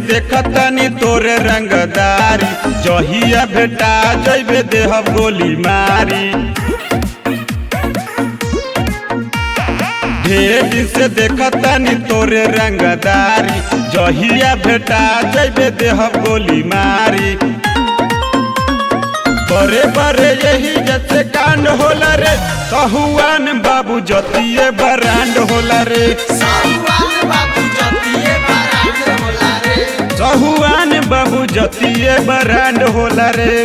देखतनी तोरे रंगदारी, जहिया बेटा जइबे देहब गोली मारी। ढेर दिन से देखतनी तोरे रंगदारी, जहिया बेटा जइबे देहब गोली मारी। बड़े बड़े यही जैसे कांड होला रे, सहुआन बाबू जतिये बरांड होला रे। सहुआन बाबू जतिये बरांड होला रे।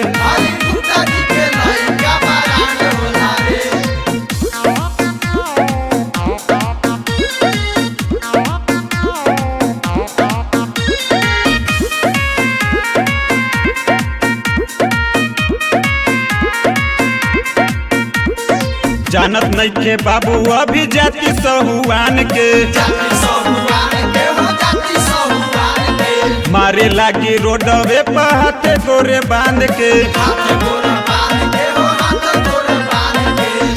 जानत नहीं के बाबू अभी जाति सहुआन के, मारे लागी रोडवे पहाते गोरे बांध के।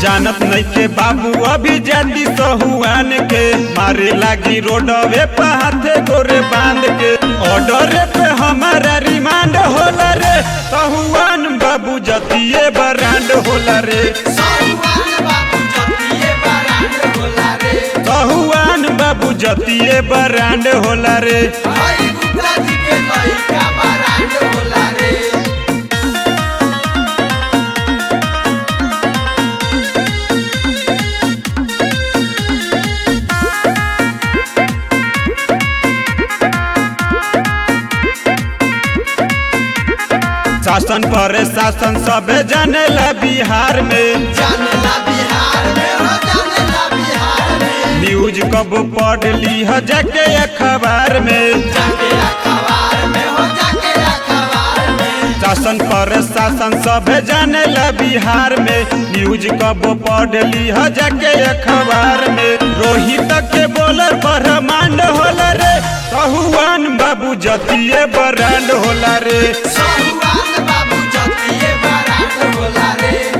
जानत नहीं के बाबू अभी जाति सहुआन के, मारे लागी रोडवे पहाते गोरे बांध के। ऑर्डर पे हमारा रिमांड होला रे, सहुआन बाबू जतिये बरांड होला रे। सहुआन बाबू जतिये बरांड होला रे। शासन पर शासन सबे जानेला बिहार में, न्यूज कब पढ़ ली है जाके अखबार में। शासन पर शासन सबे जानेला बिहार में, न्यूज कब पढ़ ली है जाके अखबार में। रोहित के बॉलर ब्रह्मांड होला रे, सहुआन बाबू जतिये बरांड होला रे।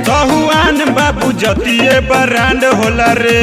सहुआन बाबू जतिये बरांड होला रे।